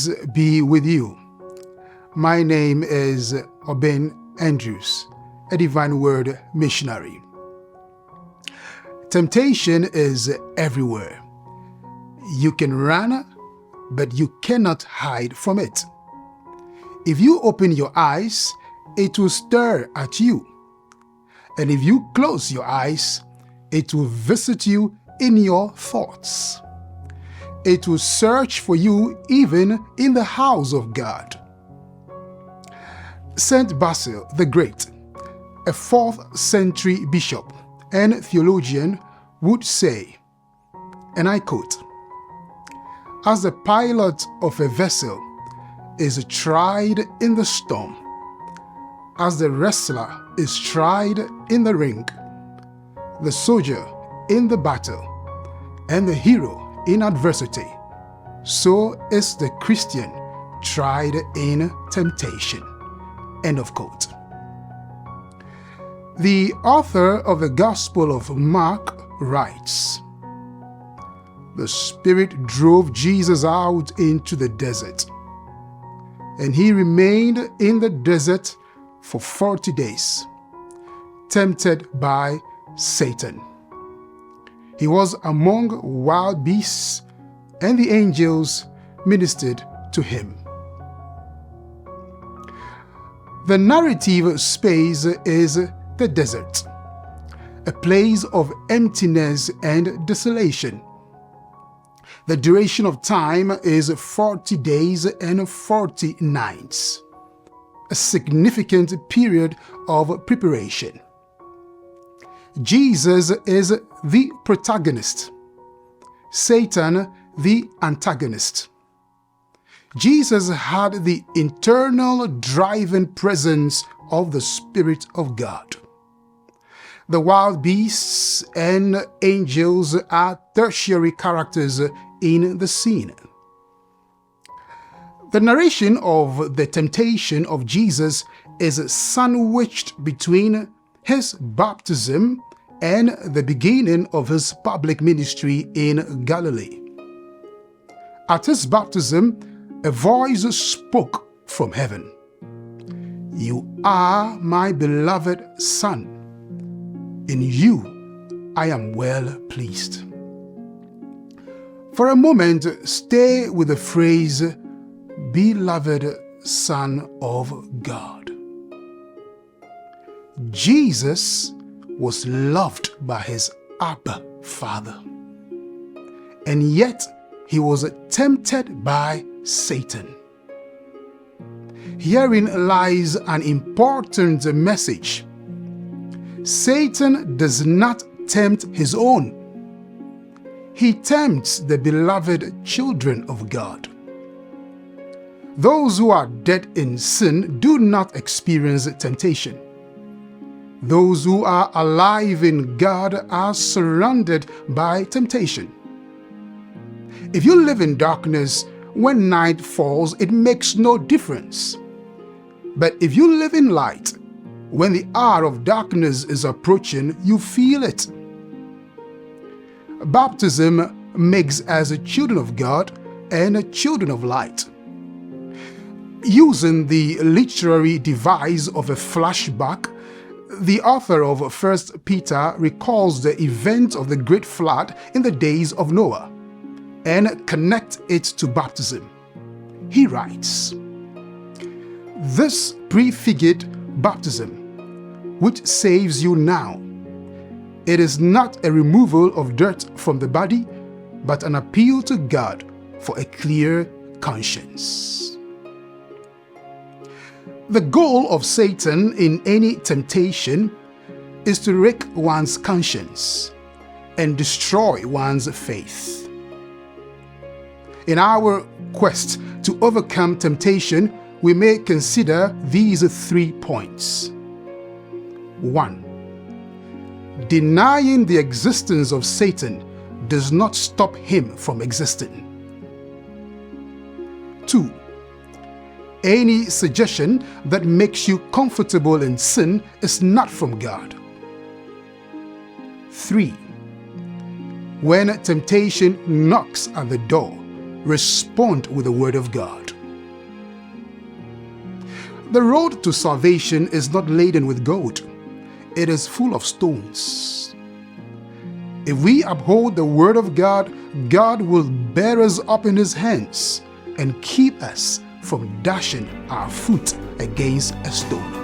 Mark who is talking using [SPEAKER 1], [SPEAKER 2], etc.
[SPEAKER 1] Peace be with you. My name is Obeng Andrews, a Divine Word missionary. Temptation is everywhere. You can run, but you cannot hide from it. If you open your eyes, it will stare at you. And if you close your eyes, it will visit you in your thoughts. It will search for you even in the house of God. Saint Basil the Great, a 4th century bishop and theologian, would say, and I quote, "As the pilot of a vessel is tried in the storm, as the wrestler is tried in the ring, the soldier in the battle, and the hero in adversity, so is the Christian tried in temptation." End of quote. The author of the Gospel of Mark writes, "The Spirit drove Jesus out into the desert, and he remained in the desert for 40 days, tempted by Satan. He was among wild beasts, and the angels ministered to him." The narrative space is the desert, a place of emptiness and desolation. The duration of time is 40 days and 40 nights, a significant period of preparation. Jesus is the protagonist, Satan the antagonist. Jesus had the internal driving presence of the Spirit of God. The wild beasts and angels are tertiary characters in the scene. The narration of the temptation of Jesus is sandwiched between his baptism and the beginning of his public ministry in Galilee. At his baptism, a voice spoke from heaven, "You are my beloved Son. In you I am well pleased." For a moment, stay with the phrase, "Beloved Son of God." Jesus was loved by his Abba Father, and yet he was tempted by Satan. Herein lies an important message. Satan does not tempt his own. He tempts the beloved children of God. Those who are dead in sin do not experience temptation. Those who are alive in God are surrounded by temptation. If you live in darkness, when night falls, it makes no difference. But if you live in light, when the hour of darkness is approaching, you feel it. Baptism makes us children of God and children of light. Using the literary device of a flashback, the author of 1 Peter recalls the event of the great flood in the days of Noah and connects it to baptism. He writes, "This prefigured baptism, which saves you now, it is not a removal of dirt from the body, but an appeal to God for a clear conscience." The goal of Satan in any temptation is to wreck one's conscience and destroy one's faith. In our quest to overcome temptation, we may consider these 3 points. 1. Denying the existence of Satan does not stop him from existing. 2. Any suggestion that makes you comfortable in sin is not from God. 3. When temptation knocks at the door, respond with the Word of God. The road to salvation is not laden with gold. It is full of stones. If we uphold the word of God, God will bear us up in his hands and keep us from dashing our foot against a stone.